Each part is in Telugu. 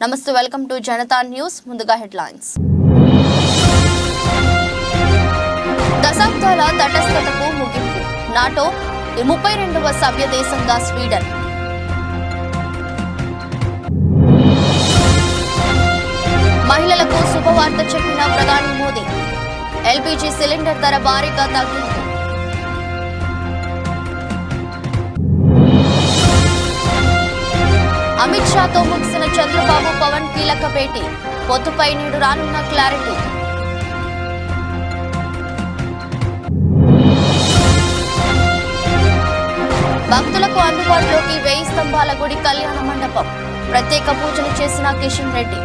నమస్తే వెల్కమ్ టు జనతా న్యూస్ ముందుగా హెడ్లైన్స్ దశాబ్దాల తటస్థతకు ముగింపు నాటో 32వ సభ్య దేశంగా స్వీడన్ మహిళలకు శుభవార్త చెప్పిన ప్రధాని మోదీ ఎల్పీజీ సిలిండర్ ధర భారీగా తగ్గింపు అమిత్ షాతో ముగిసిన చంద్రబాబు పవన్ కీలక భేటీ పొత్తుపై నేడు రానున్న క్లారిటీ భక్తులకు అందుబాటులోకి 1000 స్తంభాల గుడి కళ్యాణ మండపం ప్రత్యేక పూజలు చేసిన కిషన్ రెడ్డి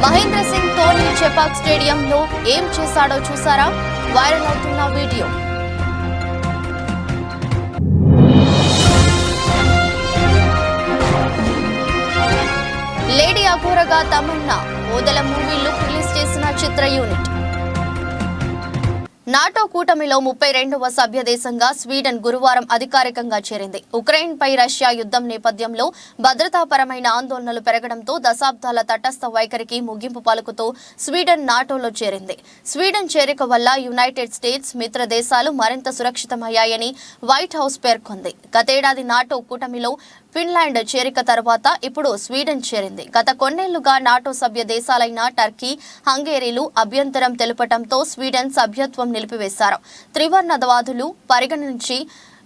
మహేంద్ర సింగ్ ధోని చెపాక్ స్టేడియంలో ఏం చేశాడో చూసారా వైరల్ అవుతున్న వీడియో లేడీ అఘోరగా Tamannaah Odela movie look release చేసిన చిత్ర యూనిట్ నాటో కూటమిలో 32వ సభ్య దేశంగా స్వీడన్ గురువారం అధికారికంగా చేరింది. ఉక్రెయిన్పై రష్యా యుద్ధం నేపథ్యంలో భద్రతాపరమైన ఆందోళనలు పెరగడంతో దశాబ్దాల తటస్థ వైఖరికి ముగింపు పలుకుతూ స్వీడన్ నాటోలో చేరింది. స్వీడన్ చేరిక వల్ల యునైటెడ్ స్టేట్స్ మిత్ర దేశాలు మరింత సురక్షితమయ్యాయని వైట్ హౌస్ పేర్కొంది. గతేడాది నాటో కూటమిలో ఫిన్లాండ్ చేరిక తర్వాత ఇప్పుడు స్వీడన్ చేరింది. గత కొన్నేళ్లుగా నాటో సభ్య దేశాలైన టర్కీ, హంగేరీలు అభ్యంతరం తెలుపడంతో స్వీడన్ సభ్యత్వం నిలిపివేశారు. త్రివర్ణవాదులు పరిగణించి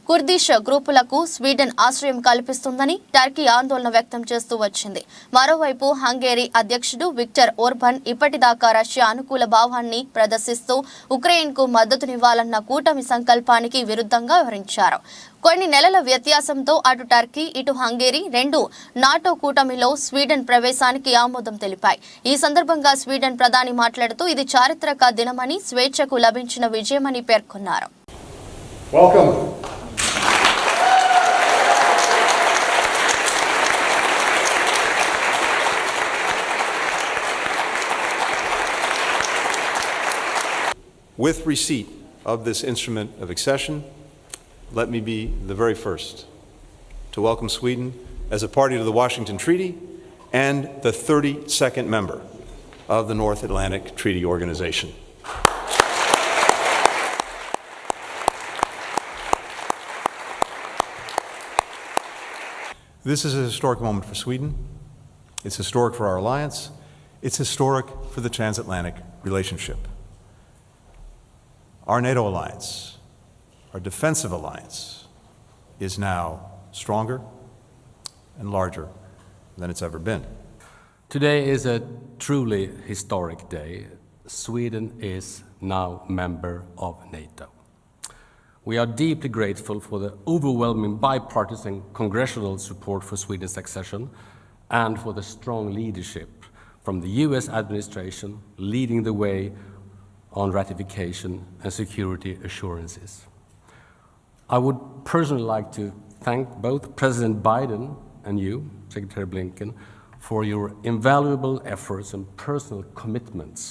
కుర్దిష్ గ్రూపులకు స్వీడన్ ఆశ్రయం కల్పిస్తుందని టర్కీ ఆందోళన వ్యక్తం చేస్తూ వచ్చింది. మరోవైపు హంగేరీ అధ్యక్షుడు విక్టర్ ఓర్బన్ ఇప్పటిదాకా రష్యా అనుకూల భావాన్ని ప్రదర్శిస్తూ ఉక్రెయిన్కు మద్దతునివ్వాలన్న కూటమి సంకల్పానికి విరుద్ధంగా వివరించారు. కొన్ని నెలల వ్యత్యాసంతో అటు టర్కీ ఇటు హంగేరీ రెండు నాటో కూటమిలో స్వీడన్ ప్రవేశానికి ఆమోదం తెలిపాయి. ఈ సందర్భంగా స్వీడన్ ప్రధాని మాట్లాడుతూ ఇది చారిత్రక దినమని, స్వేచ్ఛకు లభించిన విజయమని పేర్కొన్నారు. With receipt of this instrument of accession, let me be the very first to welcome Sweden as a party to the Washington Treaty and the 32nd member of the North Atlantic Treaty Organization. This is a historic moment for Sweden. It's historic for our alliance. It's historic for the transatlantic relationship. Our NATO alliance, our defensive alliance, is now stronger and larger than it's ever been. Today is a truly historic day. Sweden is now member of NATO. We are deeply grateful for the overwhelming bipartisan congressional support for Sweden's accession and for the strong leadership from the US administration leading the way on ratification and security assurances. I would personally like to thank both President Biden and you, Secretary Blinken, for your invaluable efforts and personal commitments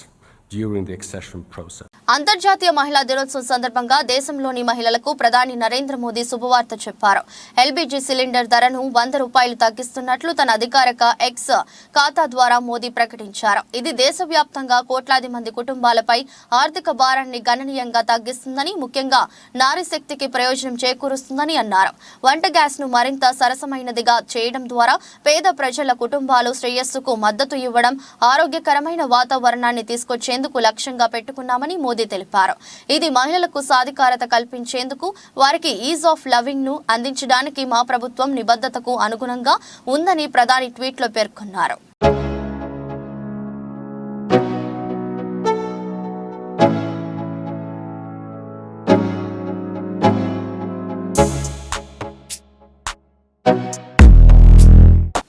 during the accession process. అంతర్జాతీయ మహిళా దినోత్సవం సందర్భంగా దేశంలోని మహిళలకు ప్రధాని నరేంద్ర మోదీ శుభవార్త చెప్పారు. ఎల్పీజీ సిలిండర్ ధరను 100 రూపాయలు తగ్గిస్తున్నట్లు తన అధికారిక ఎక్స్ ఖాతా ద్వారా మోదీ ప్రకటించారు. ఇది దేశవ్యాప్తంగా కోట్లాది మంది కుటుంబాలపై ఆర్థిక భారాన్ని గణనీయంగా తగ్గిస్తుందని, ముఖ్యంగా నారీ శక్తికి ప్రయోజనం చేకూరుస్తుందని అన్నారు. వంట గ్యాస్ ను మరింత సరసమైనదిగా చేయడం ద్వారా పేద ప్రజల కుటుంబాలు శ్రేయస్సుకు మద్దతు ఇవ్వడం, ఆరోగ్యకరమైన వాతావరణాన్ని తీసుకొచ్చేందుకు లక్ష్యంగా పెట్టుకున్నామని మోదీ తెలిపారు. ఇది మహిళలకు సాధికారత కల్పించేందుకు, వారికి ఈజ్ ఆఫ్ లవింగ్ ను అందించడానికి మా ప్రభుత్వం నిబద్ధతకు అనుగుణంగా ఉందని ప్రధాని ట్వీట్లో పేర్కొన్నారు.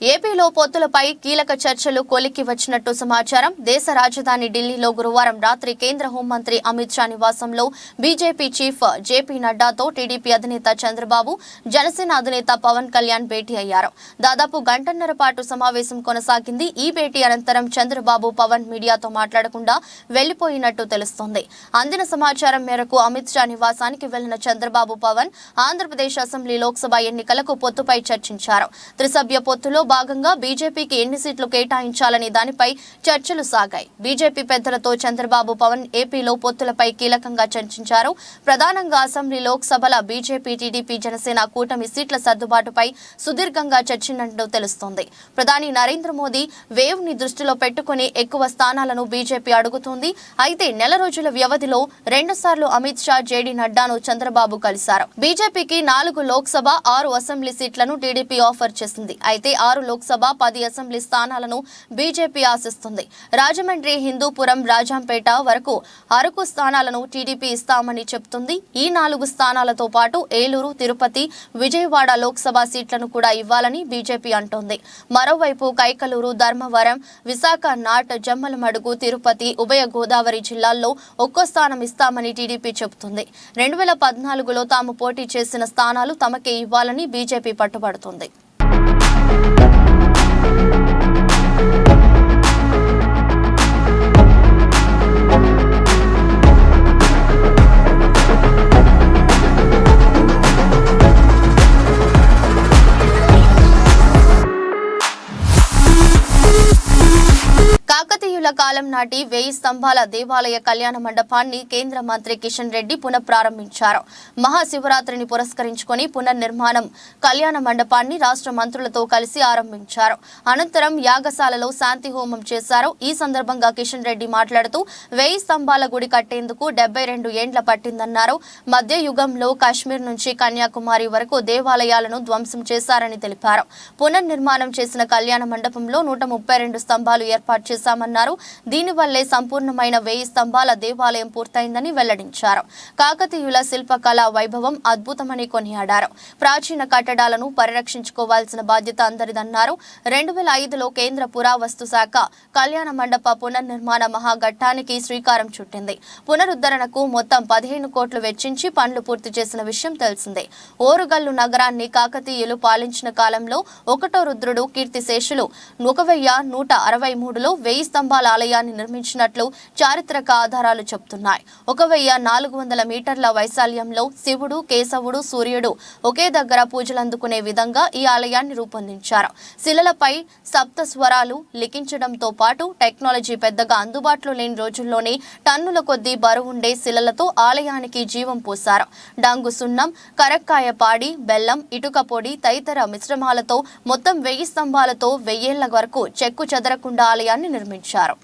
ఏపీలో పొత్తులపై కీలక చర్చలు కొలిక్కి వచ్చినట్టు సమాచారం. దేశ రాజధాని ఢిల్లీలో గురువారం రాత్రి కేంద్ర హోంమంత్రి అమిత్ షా నివాసంలో బీజేపీ చీఫ్ జేపీ నడ్డాతో టీడీపీ అధినేత చంద్రబాబు, జనసేన అధినేత పవన్ కళ్యాణ్ భేటీ అయ్యారు. దాదాపు గంటన్నర పాటు సమావేశం కొనసాగింది. ఈ భేటీ అనంతరం చంద్రబాబు, పవన్ మీడియాతో మాట్లాడకుండా వెళ్లిపోయినట్టు తెలుస్తోంది. అందిన సమాచారం మేరకు అమిత్ షా నివాసానికి వెళ్లిన చంద్రబాబు, పవన్ ఆంధ్రప్రదేశ్ అసెంబ్లీ, లోక్సభ ఎన్నికలకు పొత్తుపై చర్చించారు. త్రిసభ్య పొత్తులో భాగంగా బీజేపీకి ఎన్ని సీట్లు కేటాయించాలనే దానిపై చర్చలు సాగాయి. బీజేపీ పెద్దలతో చంద్రబాబు, పవన్ ఏపీలో పొత్తులపై కీలకంగా చర్చించారు. ప్రధానంగా అసెంబ్లీ, లోక్సభల బీజేపీ, టీడీపీ, జనసేన కూటమి సీట్ల సర్దుబాటుపై సుదీర్ఘంగా చర్చించినట్టు తెలుస్తోంది. ప్రధాని నరేంద్ర మోదీ వేవ్ ని దృష్టిలో పెట్టుకుని ఎక్కువ స్థానాలను బీజేపీ అడుగుతోంది. అయితే నెల రోజుల వ్యవధిలో 2 సార్లు అమిత్ షా, జేడీ నడ్డాను చంద్రబాబు కలిశారు. బీజేపీకి 4 లోక్సభ, 6 అసెంబ్లీ సీట్లను టీడీపీ ఆఫర్ చేసింది. అయితే 6 లోక్సభ, 10 అసెంబ్లీ స్థానాలను బీజేపీ ఆశిస్తుంది. రాజమండ్రి, హిందూపురం, రాజంపేట వరకు అరకు స్థానాలను టీడీపీ ఇస్తామని చెబుతుంది. ఈ 4 స్థానాలతో పాటు ఏలూరు, తిరుపతి, విజయవాడ లోక్సభ సీట్లను కూడా ఇవ్వాలని బీజేపీ అంటోంది. మరోవైపు కైకలూరు, ధర్మవరం, విశాఖ, నాట్, జమ్మలమడుగు, తిరుపతి, ఉభయ గోదావరి జిల్లాల్లో ఒక్కో స్థానం ఇస్తామని టీడీపీ చెబుతుంది. 2014లో తాము పోటీ చేసిన స్థానాలు తమకే ఇవ్వాలని బీజేపీ పట్టుబడుతుంది. కాకతీయుల కాలం నాటి 1000 స్తంభాల దేవాలయ కళ్యాణ మండపాన్ని కేంద్ర మంత్రి కిషన్ రెడ్డి పునఃప్రారంభించారు. మహాశివరాత్రిని పురస్కరించుకుని పునర్నిర్మాణం కళ్యాణ మండపాన్ని రాష్ట్ర మంత్రులతో కలిసి ఆరంభించారు. అనంతరం యాగశాలలో శాంతి హోమం చేశారు. ఈ సందర్భంగా కిషన్ రెడ్డి మాట్లాడుతూ 1000 స్తంభాల గుడి కట్టేందుకు 72 ఏండ్ల పట్టిందన్నారు. మధ్యయుగంలో కాశ్మీర్ నుంచి కన్యాకుమారి వరకు దేవాలయాలను ధ్వంసం చేశారని తెలిపారు. పునర్నిర్మాణం చేసిన కళ్యాణ మండపంలో 132 స్తంభాలు ఏర్పాటు చేశామన్నారు. దీనివల్లే సంపూర్ణమైన 1000 స్తంభాల దేవాలయం పూర్తయిందని వెల్లడించారు. కాకతీయుల శిల్పకళా వైభవం అద్భుతమని కొనియాడారు. ప్రాచీన కట్టడాలను పరిరక్షించుకోవాల్సిన బాధ్యత అందరిదన్నారు. 2005లో కేంద్ర పురావస్తు శాఖ కళ్యాణ మండప పునర్నిర్మాణ మహాఘట్టానికి శ్రీకారం చుట్టింది. పునరుద్ధరణకు మొత్తం 15 కోట్లు వెచ్చించి పనులు పూర్తి చేసిన విషయం తెలిసిందే. ఓరుగల్లు నగరాన్ని కాకతీయులు పాలించిన కాలంలో 1వ రుద్రుడు కీర్తిశేషులు 1163లో 1000 స్తంభాల ఆలయాన్ని నిర్మించినట్లు చారిత్రక ఆధారాలు చెబుతున్నాయి. 1400 మీటర్ల వైశాల్యంలో శివుడు, కేశవుడు, సూర్యుడు ఒకే దగ్గర పూజలందుకునే విధంగా ఈ ఆలయాన్ని రూపొందించారు. శిలలపై సప్త స్వరాలు లిఖించడంతో పాటు టెక్నాలజీ పెద్దగా అందుబాటులో లేని రోజుల్లోనే టన్నుల కొద్దీ బరువుండే శిలలతో ఆలయానికి జీవం పోశారు. డంగు సున్నం, కరక్కాయ పాడి, బెల్లం, ఇటుక పొడి తదితర మిశ్రమాలతో మొత్తం 1000 స్తంభాలతో 1000 ఏళ్ల వరకు చెక్కు చెదరకుండా ఆలయాన్ని నిర్మించారు.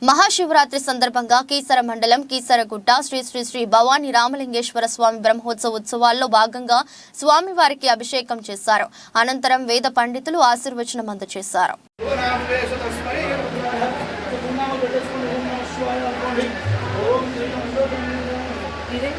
మహాశివరాత్రి సందర్భంగా కీసర మండలం కీసరగుట్ట శ్రీ శ్రీ శ్రీ భవానీ రామలింగేశ్వర స్వామి బ్రహ్మోత్సవ ఉత్సవాల్లో భాగంగా స్వామివారికి అభిషేకం చేశారు. అనంతరం వేద పండితులు ఆశీర్వచనం అందజేశారు. ఇదే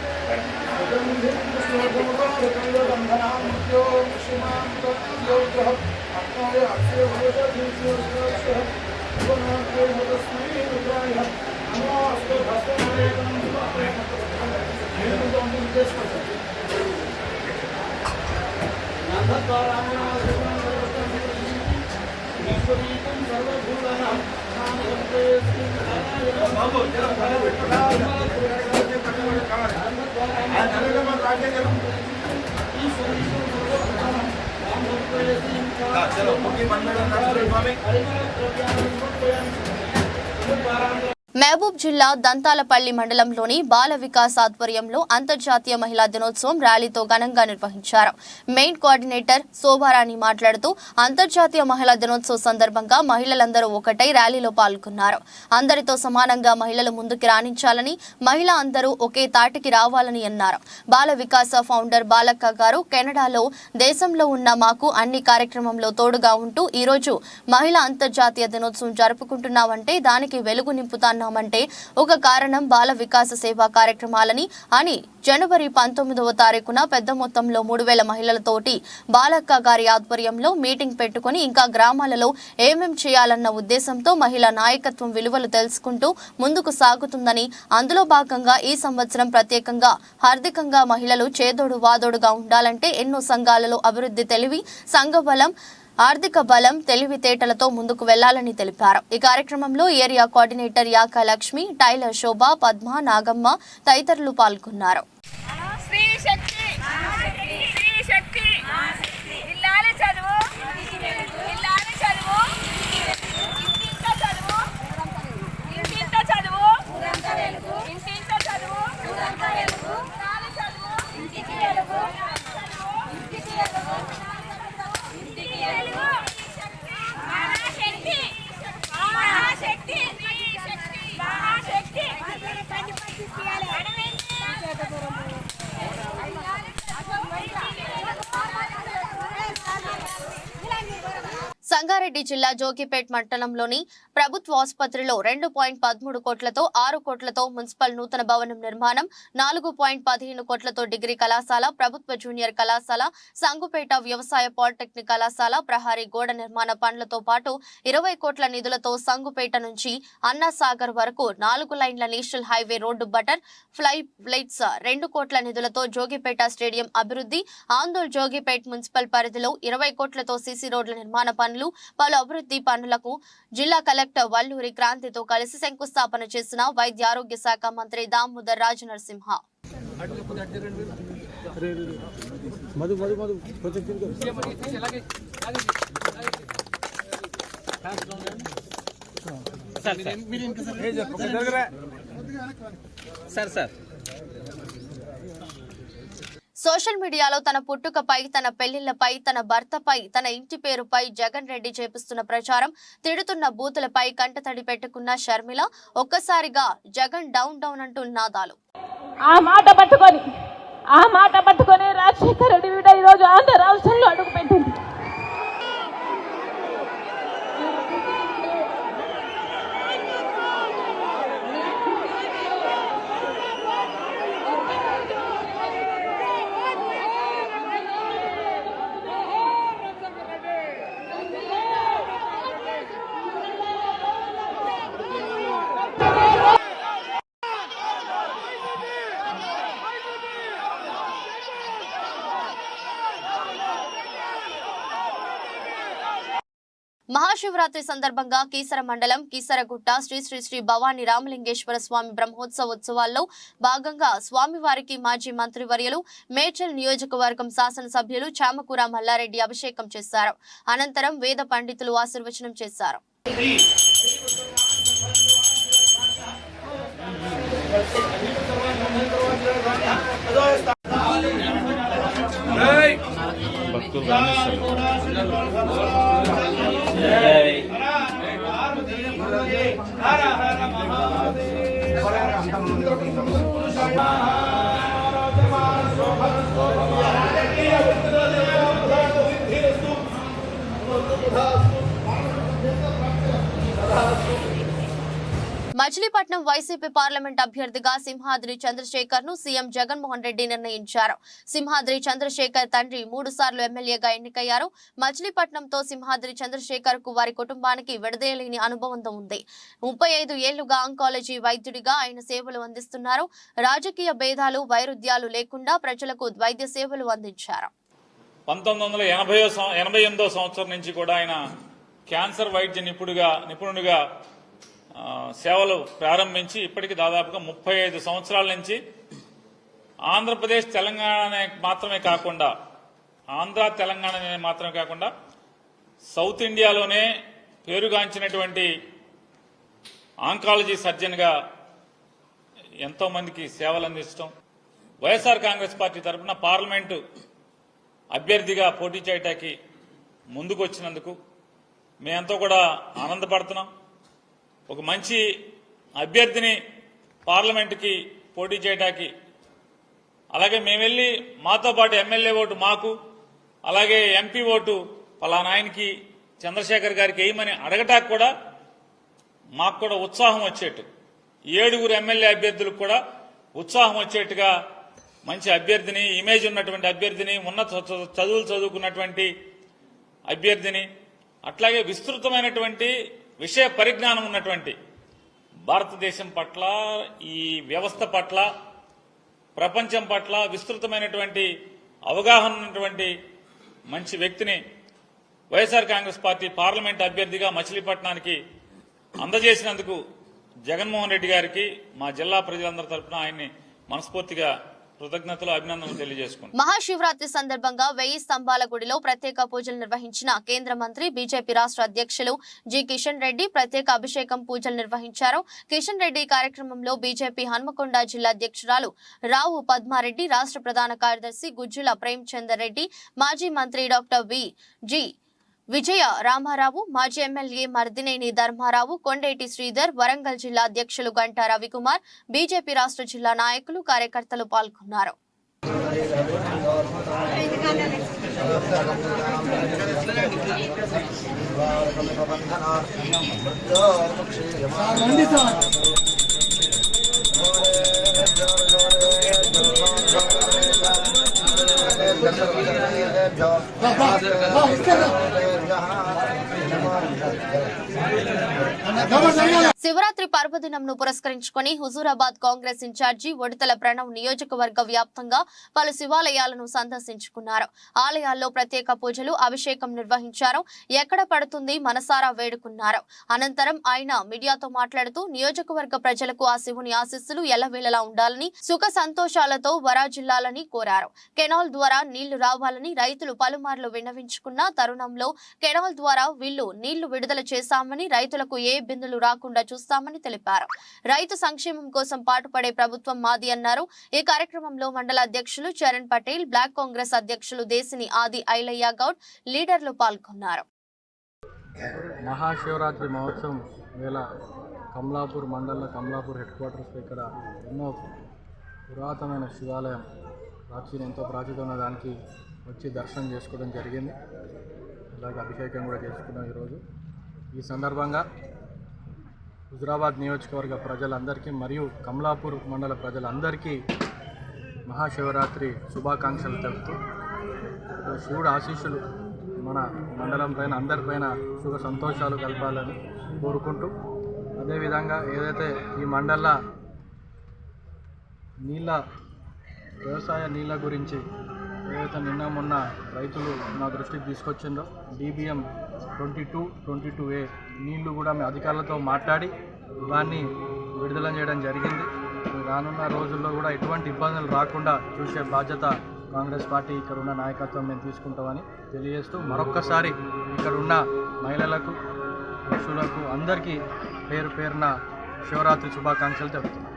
మహబూబ్ జిల్లా దంతాలపల్లి మండలంలోని బాల వికాస్ ఆధ్వర్యంలో అంతర్జాతీయ మహిళా దినోత్సవం ర్యాలీతో ఘనంగా నిర్వహించారు. మెయిన్ కోఆర్డినేటర్ శోభారాణి మాట్లాడుతూ అంతర్జాతీయ మహిళా దినోత్సవం సందర్భంగా మహిళలందరూ ఒకటై ర్యాలీలో పాల్గొన్నారు. అందరితో సమానంగా మహిళలు ముందుకు రాణించాలని, మహిళ అందరూ ఒకే తాటికి రావాలని అన్నారు. బాల వికాస ఫౌండర్ బాలక్క గారు కెనడాలో దేశంలో ఉన్న మాకు అన్ని కార్యక్రమంలో తోడుగా ఉంటూ ఈరోజు మహిళా అంతర్జాతీయ దినోత్సవం జరుపుకుంటున్నామంటే దానికి వెలుగు నింపుతాను అంటే ఒక కారణం బాల వికాస సేవా కార్యక్రమాలని అని జనవరి 19వ తారీఖున పెద్ద మొత్తంలో 3000 మహిళలతోటి బాలక్క గారి ఆధ్వర్యంలో మీటింగ్ పెట్టుకుని ఇంకా గ్రామాలలో ఏమేం చేయాలన్న ఉద్దేశంతో మహిళా నాయకత్వం విలువలు తెలుసుకుంటూ ముందుకు సాగుతుందని, అందులో భాగంగా ఈ సంవత్సరం ప్రత్యేకంగా హార్దికంగా మహిళలు చేదోడు వాదోడుగా ఉండాలంటే ఎన్నో సంఘాలలో అభివృద్ధి తెలివి, సంఘబలం, ఆర్థిక బలం, తెలివితేటలతో ముందుకు వెళ్లాలని తెలిపారు. ఈ కార్యక్రమంలో ఏరియా కోఆర్డినేటర్ యాక లక్ష్మి, టైలర్ శోభ, పద్మ, నాగమ్మ తదితరులు పాల్గొన్నారు. సంగారెడ్డి జిల్లా జోగిపేట్ మండలంలోని ప్రభుత్వ ఆసుపత్రిలో 2.13 కోట్లతో 6 కోట్లతో మున్సిపల్ నూతన భవనం నిర్మాణం, 4.15 కోట్లతో డిగ్రీ కళాశాల, ప్రభుత్వ జూనియర్ కళాశాల, సంగుపేట వ్యవసాయ పాలిటెక్నిక్ కళాశాల, ప్రహారీ గోడ నిర్మాణ పనులతో పాటు 20 కోట్ల నిధులతో సంగుపేట నుంచి అన్నాసాగర్ వరకు 4 లైన్ల national highway road butter fly lights, 2 కోట్ల నిధులతో జోగిపేట స్టేడియం అభివృద్ధి, ఆందోళ్ జోగిపేట్ మున్సిపల్ పరిధిలో 20 కోట్లతో సీసీ రోడ్ల నిర్మాణ పనులు, పలు అభివృద్ధి పనులకు జిల్లా కలెక్టర్ వల్లూరి క్రాంతితో కలిసి శంకుస్థాపన చేసిన వైద్య ఆరోగ్య శాఖ మంత్రి దామోదర్ రాజ నరసింహ. సోషల్ మీడియాలో తన పుట్టుకపై, తన పెళ్లిళ్లపై, తన భర్తపై, తన ఇంటి పేరుపై జగన్ రెడ్డి చేపిస్తున్న ప్రచారం, తిడుతున్న బూతులపై కంటతడి పెట్టుకున్న షర్మిల ఒక్కసారిగా జగన్ డౌన్ డౌన్ అంటూ నినాదాలు. ఆ మాట పట్టుకొని రాజశేఖర రెడ్డి బిడ్డ ఈరోజు ఆంధ్ర రాష్ట్రంలో అడుగుపెట్టింది. మహాశివరాత్రి సందర్భంగా కీసర మండలం కీసరగుట్ట శ్రీ శ్రీ శ్రీ భవానీ రామలింగేశ్వర స్వామి బ్రహ్మోత్సవోత్సవాల్లో భాగంగా స్వామివారికి మాజీ మంత్రివర్యులు మేడ్చల్ నియోజకవర్గం శాసనసభ్యులు చామకూర మల్లారెడ్డి అభిషేకం చేశారు. అనంతరం వేద పండితులు ఆశీర్వచనం చేశారు. మచిలీపట్నం వైసీపీ పార్లమెంట్ అభ్యర్థిగా సింహాద్రి చంద్రశేఖర్ ను సీఎం జగన్మోహన్ రెడ్డి నిర్ణయించారు. సింహాద్రి చంద్రశేఖర్ తండ్రి 3 సార్లు ఎమ్మెల్యేగా ఎన్నికయ్యారు. మచిలీపట్నంతో సింహాద్రి చంద్రశేఖర్ కు వారి కుటుంబానికి విడదీయలేని అనుభవం ఉంది. 35 ఏళ్లుగా ఆంకాలజీ వైద్యుడిగా ఆయన సేవలు అందిస్తున్నారు. రాజకీయ భేదాలు వైరుధ్యాలు లేకుండా ప్రజలకు వైద్య సేవలు అందించారు. 1988 సంవత్సరం నుంచి కూడా ఆయన క్యాన్సర్ వైద్య నిపుణుడిగా సేవలు ప్రారంభించి ఇప్పటికి దాదాపుగా 35 సంవత్సరాల నుంచి ఆంధ్రప్రదేశ్ తెలంగాణ మాత్రమే కాకుండా సౌత్ ఇండియాలోనే పేరుగాంచినటువంటి ఆంకాలజీ సర్జన్గా ఎంతో మందికి సేవలు అందించడం, వైఎస్ఆర్ కాంగ్రెస్ పార్టీ తరఫున పార్లమెంటు అభ్యర్థిగా పోటీ చేయడానికి ముందుకు వచ్చినందుకు మేమంతా కూడా ఆనందపడుతున్నాం. ఒక మంచి అభ్యర్థిని పార్లమెంటుకి పోటీ చేయడానికి, అలాగే మేము వెళ్ళి మాతో పాటు ఎమ్మెల్యే ఓటు మాకు, అలాగే ఎంపీ ఓటు పలానా ఆయనకి చంద్రశేఖర్ గారికి వేయమని అడగటానికి కూడా మాకు కూడా ఉత్సాహం వచ్చేట్టు, 7 ఎమ్మెల్యే అభ్యర్థులకు కూడా ఉత్సాహం వచ్చేట్టుగా మంచి అభ్యర్థిని, ఇమేజ్ ఉన్నటువంటి అభ్యర్థిని, ఉన్నత చదువులు చదువుకున్నటువంటి అభ్యర్థిని, అట్లాగే విస్తృతమైనటువంటి విషయ పరిజ్ఞానం ఉన్నటువంటి, భారతదేశం పట్ల, ఈ వ్యవస్థ పట్ల, ప్రపంచం పట్ల విస్తృతమైనటువంటి అవగాహన ఉన్నటువంటి మంచి వ్యక్తిని వైఎస్ఆర్ కాంగ్రెస్ పార్టీ పార్లమెంట్ అభ్యర్థిగా మచిలీపట్నానికి అందజేసినందుకు జగన్మోహన్ రెడ్డి గారికి మా జిల్లా ప్రజలందరి తరఫున ఆయన్ని మనస్ఫూర్తిగా కృతజ్ఞతలు, అభినందనలు తెలియజేసుకుంటాం. మహాశివరాత్రి సందర్భంగా 1000 స్తంభాల గుడిలో ప్రత్యేక పూజలు నిర్వహించిన కేంద్ర మంత్రి బీజేపీ రాష్ట్ర అధ్యక్షులు జి కిషన్ రెడ్డి ప్రత్యేక అభిషేకం పూజలు నిర్వహించారు. కిషన్ రెడ్డి కార్యక్రమంలో బీజేపీ హన్మకొండ జిల్లా అధ్యక్షురాలు రావు పద్మారెడ్డి, రాష్ట్ర ప్రధాన కార్యదర్శి గుజ్జుల ప్రేమచందర్ రెడ్డి, మాజీ మంత్రి డాక్టర్ జి విజయ రామారావు, మాజీ ఎమ్మెల్యే మర్దినేని ధర్మారావు, కొండేటి శ్రీధర్, వరంగల్ జిల్లా అధ్యక్షులు గంటా రవికుమార్, బీజేపీ రాష్ట్ర జిల్లా నాయకులు, కార్యకర్తలు పాల్గొన్నారు. శివరాత్రి పర్వదినంను పురస్కరించుకుని హుజూరాబాద్ కాంగ్రెస్ ఇన్ఛార్జి ఒడితల ప్రణవ్ నియోజకవర్గ వ్యాప్తంగా పలు శివాలయాలను సందర్శించుకున్నారు. ఆలయాల్లో ప్రత్యేక పూజలు, అభిషేకం నిర్వహించారు. ఎక్కడ పడుతుంది మనసారా వేడుకున్నారు. అనంతరం ఆయన మీడియాతో మాట్లాడుతూ నియోజకవర్గ ప్రజలకు ఆ శివుని ఆశీస్సులు ఎల్లవేళలా ఉండాలని, సుఖ సంతోషాలతో వరాజిల్లాలని కోరారు. కెనాల్ ద్వారా నీళ్లు రావాలని రైతులు పలుమార్లు విన్నవించుకున్న తరుణంలో కెనాల్ ద్వారా వీళ్లు నీళ్లు విడుదల చేశామని, రైతులకు ఏ ఇబ్బందులు రాకుండా చూస్తామని తెలిపారు. రైతు సంక్షేమం కోసం పాటుపడే ప్రభుత్వం మాది అన్నారు. ఈ కార్యక్రమంలో మండల అధ్యక్షులు చరణ్ పటేల్, బ్లాక్ కాంగ్రెస్ అధ్యక్షులు దేశిని ఆది ఐలయ్య గౌడ్, లీడర్లు పాల్గొన్నారు. మహాశివరాత్రి మహోత్సవం వేళ కమలాపూర్ మండలంలో కమలాపూర్ హెడ్ క్వార్టర్స్ ఇక్కడ ఎన్నో పురాతనమైన శివాలయం ఎంతో ప్రాచుర్యం ఉన్న దానికి వచ్చి దర్శనం చేసుకోవడం జరిగింది. అలాగే అభిషేకం కూడా చేసుకున్నాం ఈరోజు. ఈ సందర్భంగా హుజూరాబాద్ నియోజకవర్గ ప్రజలందరికీ మరియు కమలాపూర్ మండల ప్రజలందరికీ మహాశివరాత్రి శుభాకాంక్షలు తెలుపుతూ శివుడు ఆశీస్సులు మన మండలం పైన అందరిపైన సుఖ సంతోషాలు కలపాలని కోరుకుంటూ, అదేవిధంగా ఏదైతే ఈ మండల వ్యవసాయ నీళ్ళ గురించి ఏదైతే నిన్న మొన్న రైతులు నా దృష్టికి తీసుకొచ్చిందో DBM 22-22A నీళ్లు కూడా మేము అధికారులతో మాట్లాడి దాన్ని విడుదల చేయడం జరిగింది. రానున్న రోజుల్లో కూడా ఎటువంటి ఇబ్బందులు రాకుండా చూసే బాధ్యత కాంగ్రెస్ పార్టీ ఇక్కడ ఉన్న నాయకత్వం మేము తీసుకుంటామని తెలియజేస్తూ మరొక్కసారి ఇక్కడ ఉన్న మహిళలకు, పురుషులకు అందరికీ పేరున శివరాత్రి శుభాకాంక్షలు తెలుపుతున్నాం.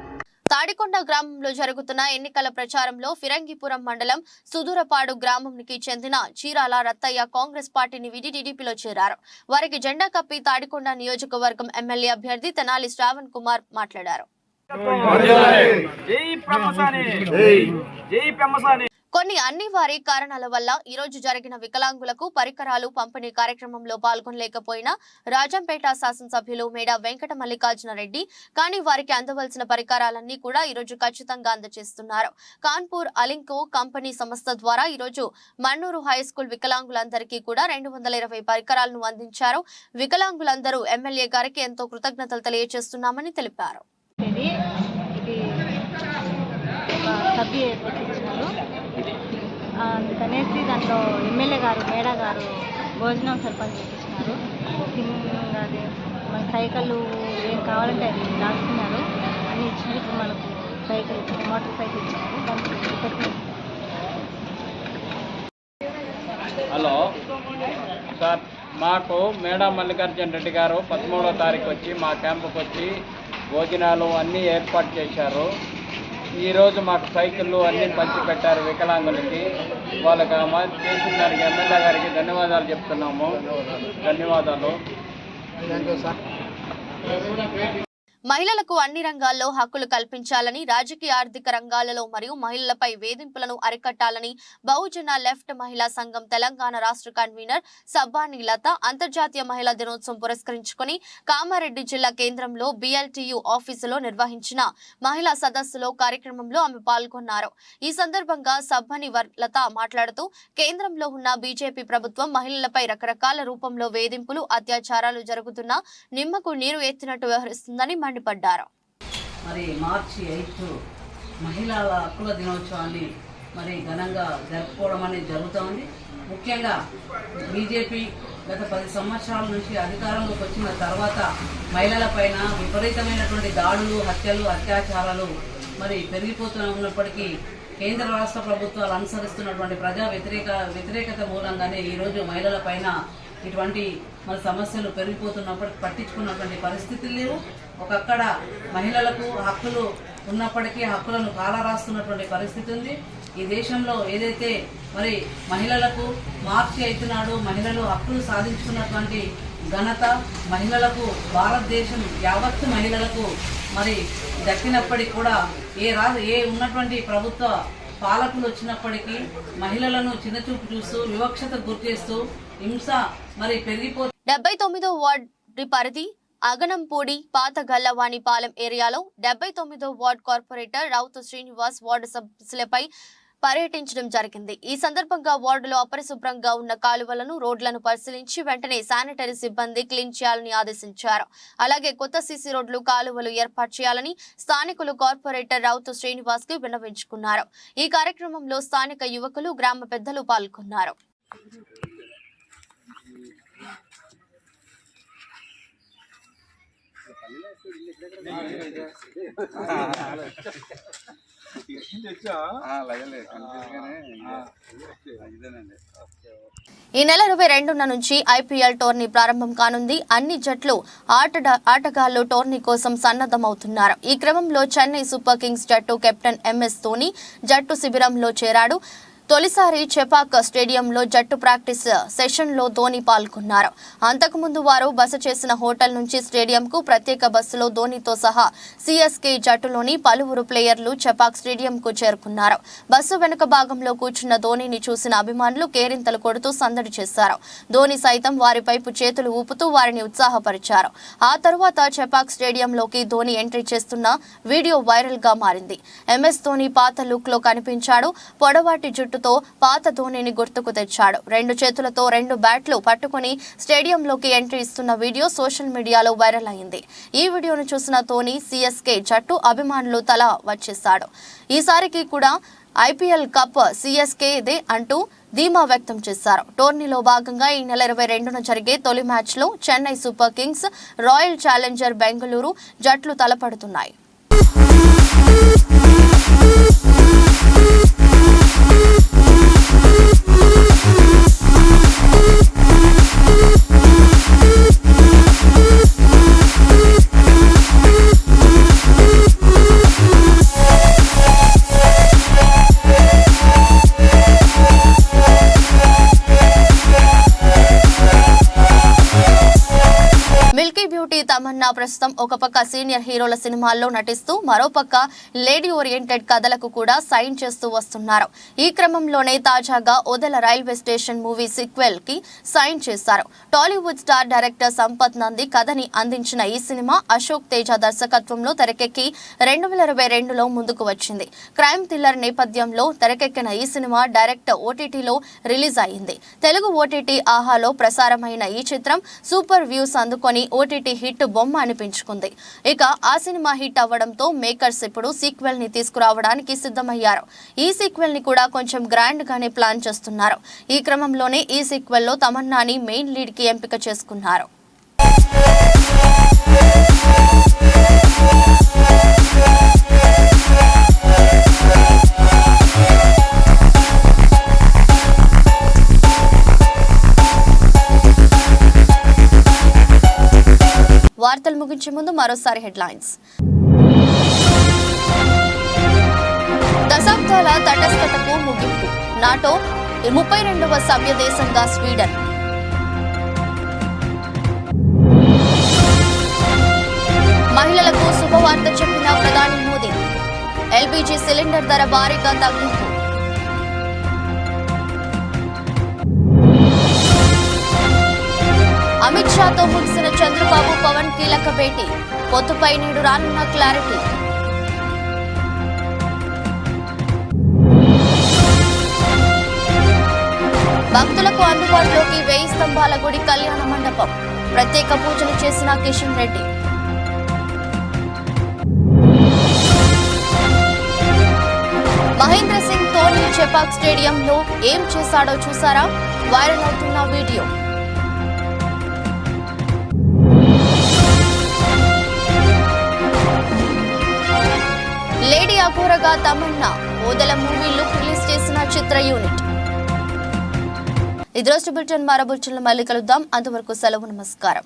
తాడికొండ గ్రామంలో జరుగుతున్న ఎన్నికల ప్రచారంలో ఫిరంగిపురం మండలం సుదూరపాడు గ్రామానికి చెందిన చీరాల రత్తయ్య కాంగ్రెస్ పార్టీని వీడి టీడీపీలో చేరారు. వారికి జెండా కప్పి తాడికొండ నియోజకవర్గం ఎమ్మెల్యే అభ్యర్థి తెనాలి శ్రావణ్ కుమార్ మాట్లాడారు. కొన్ని కానీ అన్ని వారి కారణాల వల్ల ఈ రోజు జరిగిన వికలాంగులకు పరికరాలు పంపిణీ కార్యక్రమంలో పాల్గొనలేకపోయిన రాజంపేట శాసనసభ్యులు మేడా వెంకట మల్లికార్జున రెడ్డి కానీ వారికి అందవలసిన పరికరాలన్నీ కూడా ఈ రోజు ఖచ్చితంగా అందజేస్తున్నారు. కాన్పూర్ అలింకో కంపెనీ సంస్థ ద్వారా ఈ రోజు మన్నూరు హై స్కూల్ వికలాంగులందరికీ కూడా 220 పరికరాలను అందించారు. వికలాంగులందరూ ఎమ్మెల్యే గారికి ఎంతో కృతజ్ఞతలు తెలియజేస్తున్నామని తెలిపారు. సభ్యు ఏర్పరిచినారు. అందుకనేసి దాంట్లో ఎమ్మెల్యే గారు మేడా గారు భోజనం సర్పంచ్ చేయించినారు. అది మన సైకిళ్ళు ఏం కావాలంటే అది రాసుకున్నారు. అన్ని ఇచ్చినారు. ఇప్పుడు మనకు సైకిల్ మోటార్ సైకిల్ ఇచ్చినారు. దానికి హలో సార్, మాకు మేడా మల్లికార్జున రెడ్డి గారు 13వ తారీఖు వచ్చి మా క్యాంపుకి వచ్చి భోజనాలు అన్నీ ఏర్పాటు చేశారు. ఈరోజు మాకు సైకిళ్ళు అన్నీ పంచిపెట్టారు వికలాంగులకి. వాళ్ళకి చేసిన దానికి ఎమ్మెల్యే గారికి ధన్యవాదాలు చెప్తున్నాము. ధన్యవాదాలు. మహిళలకు అన్ని రంగాల్లో హక్కులు కల్పించాలని, రాజకీయ ఆర్థిక రంగాలలో మరియు మహిళలపై వేధింపులను అరికట్టాలని బహుజన లెఫ్ట్ మహిళా సంఘం తెలంగాణ రాష్ట్ర కన్వీనర్ సబ్బాని లత అంతర్జాతీయ మహిళా దినోత్సవం పురస్కరించుకుని కామారెడ్డి జిల్లా కేంద్రంలో BLTU ఆఫీసులో నిర్వహించిన మహిళా సదస్సులో కార్యక్రమంలో ఆమె పాల్గొన్నారు. ఈ సందర్భంగా సబ్బాని లత మాట్లాడుతూ కేంద్రంలో ఉన్న బీజేపీ ప్రభుత్వం మహిళలపై రకరకాల రూపంలో వేధింపులు, అత్యాచారాలు జరుగుతున్నా నిమ్మకు నీరు ఎత్తినట్టు వ్యవహరిస్తుందని మండిపడ్డారు. మరి మార్చి 8 మహిళల హక్కుల దినోత్సవాన్ని మరి ఘనంగా జరుపుకోవడం అనేది జరుగుతోంది. ముఖ్యంగా బీజేపీ గత 10 సంవత్సరాల నుంచి అధికారంలోకి వచ్చిన తర్వాత మహిళలపైన విపరీతమైనటువంటి దాడులు, హత్యలు, అత్యాచారాలు మరి పెరిగిపోతూ ఉన్నప్పటికీ కేంద్ర రాష్ట్ర ప్రభుత్వాలు అనుసరిస్తున్నటువంటి ప్రజా వ్యతిరేకత మూలంగానే ఈరోజు మహిళల పైన ఇటువంటి మన సమస్యలు పెరిగిపోతున్నప్పటికీ పట్టించుకున్నటువంటి పరిస్థితులు లేవు. ఒకక్కడ మహిళలకు హక్కులు ఉన్నప్పటికీ హక్కులను కాలరాస్తున్నటువంటి పరిస్థితి ఉంది. ఈ దేశంలో ఏదైతే మరి మహిళలకు మార్చి 8 నాడు మహిళలు హక్కులు సాధించుకున్నటువంటి ఘనత మహిళలకు భారతదేశం యావత్తు మహిళలకు మరి దక్కినప్పటికీ కూడా ఏ ఉన్నటువంటి ప్రభుత్వ పాలకులు వచ్చినప్పటికీ మహిళలను చిన్నచూపు చూస్తూ వివక్షత గుర్తిస్తూ హింస మరి పెరిగిపోతుంది. 79వ వార్డు పరిధి అగనంపూడి పాత గల్లవాణిపాలెం ఏరియాలో 79వ వార్డు కార్పొరేటర్ రౌతు శ్రీనివాస్ వార్డు సభ్యులపై పర్యటించడం జరిగింది. ఈ సందర్భంగా వార్డులో అపరిశుభ్రంగా ఉన్న కాలువలను, రోడ్లను పరిశీలించి వెంటనే శానిటరీ సిబ్బంది క్లీన్ చేయాలని ఆదేశించారు. అలాగే కొత్త సీసీ రోడ్లు, కాలువలు ఏర్పాటు చేయాలని స్థానికులు కార్పొరేటర్ రౌతు శ్రీనివాస్ కి విన్నవించుకున్నారు. ఈ కార్యక్రమంలో స్థానిక యువకులు, గ్రామ పెద్దలు పాల్గొన్నారు. ఈ నెల 22న నుంచి IPL టోర్నీ ప్రారంభం కానుంది. అన్ని జట్లు ఆటగాళ్లు టోర్నీ కోసం సన్నద్ధమవుతున్నారు. ఈ క్రమంలో చెన్నై సూపర్ కింగ్స్ జట్టు కెప్టెన్ MS ధోని జట్టు శిబిరంలో చేరాడు. తొలిసారి చెపాక్ స్టేడియంలో జట్టు ప్రాక్టీస్ సెషన్లో ధోని పాల్గొన్నారు. అంతకుముందు వారు బస చేసిన హోటల్ నుంచి స్టేడియంకు ప్రత్యేక బస్సులో ధోనితో సహా CSK జట్టులోని పలువురు ప్లేయర్లు చెపాక్ స్టేడియంకు చేరుకున్నారు. బస్సు వెనుక భాగంలో కూర్చున్న ధోనిని చూసిన అభిమానులు కేరింతలు కొడుతూ సందడి చేశారు. ధోని సైతం వారి వైపు చేతులు ఊపుతూ వారిని ఉత్సాహపరిచారు. ఆ తరువాత చెపాక్ స్టేడియంలోకి ధోని ఎంట్రీ చేస్తున్న వీడియో వైరల్ గా మారింది. MS ధోని పాత లుక్ లో కనిపించాడు. పొడవాటి జుట్టు పాత ధోనిని గుర్తుకు తెచ్చాడు. 2 చేతులతో 2 బ్యాట్లు పట్టుకుని స్టేడియంలోకి ఎంట్రీ ఇస్తున్న వీడియో సోషల్ మీడియాలో వైరల్ అయింది. ఈ వీడియోను చూసిన ధోని CSK జట్టు అభిమానులు తల వచ్చేశాడు. ఈసారికి కూడా IPL కప్ CSKదే అంటూ ధీమా వ్యక్తం చేశారు. టోర్నీలో భాగంగా ఈ నెల 22న జరిగే తొలి మ్యాచ్లో Chennai super Kings, royal challenger Bengaluru జట్లు తలపడుతున్నాయి. తమన్నా ప్రస్తుతం ఒక పక్క సీనియర్ హీరోల సినిమాల్లో నటిస్తూ మరోపక్క లేడీ ఓరియంటెడ్ కథలకు కూడా సైన్ చేస్తూ వస్తున్నారు. ఈ క్రమంలోనే తాజాగా Odela railway station movie sequel కి సైన్ చేశారు. టాలీవుడ్ స్టార్ డైరెక్టర్ సంపత్ నంది కథని అందించిన ఈ సినిమా అశోక్ తేజ దర్శకత్వంలో తెరకెక్కి 2022లో ముందుకు వచ్చింది. క్రైమ్ థ్రిల్లర్ నేపథ్యంలో తెరకెక్కిన ఈ సినిమా డైరెక్ట్ ఓటీటీలో రిలీజ్ అయింది. తెలుగు ఓటీటీ ఆహాలో ప్రసారమైన ఈ చిత్రం సూపర్ వ్యూస్ అందుకొని ఓటీటీ హిట్ బొమ్మ అనిపించుకుంది. ఇక ఆ సినిమా హిట్ అవ్వడంతో మేకర్స్ ఇప్పుడు సీక్వెల్ ని తీసుకురావడానికి సిద్ధమయ్యారు. ఈ సీక్వెల్ ని కూడా కొంచెం గ్రాండ్ గానే ప్లాన్ చేస్తున్నారు. ఈ క్రమంలోనే ఈ సీక్వెల్ లో తమన్నాని మెయిన్ లీడ్ కి ఎంపిక చేసుకున్నారు. వార్తలు ముగించే ముందు మరోసారి హెడ్లైన్స్. దశాబ్దాల తటస్థతకు ముగింపు. నాటో 32వ సభ్య దేశంగా స్వీడన్. మహిళలకు శుభవార్త చెప్పిన ప్రధాని మోదీ. ఎల్పీజీ సిలిండర్ ధర భారీగా తగ్గింపు. అమిత్ షాతో ముగిసిన చంద్రబాబు పవన్ కీలక భేటీ. పొత్తుపై నేడు రానున్న క్లారిటీ. భక్తులకు అందుబాటులోకి 1000 స్తంభాల గుడి కళ్యాణ మండపం. ప్రత్యేక పూజలు చేసిన కిషన్ రెడ్డి. మహేంద్ర సింగ్ ధోని చెపాక్ స్టేడియంలో ఏం చేశాడో చూసారా? వైరల్ అవుతున్న వీడియో. లేడీ అఘోరగా Tamannaah Odela movie look release చేసిన చిత్ర యూనిట్. ఇది రోజు బులెటిన్. మరో బులెటిన్లో మళ్ళీ కలుద్దాం. అంతవరకు సెలవు. నమస్కారం.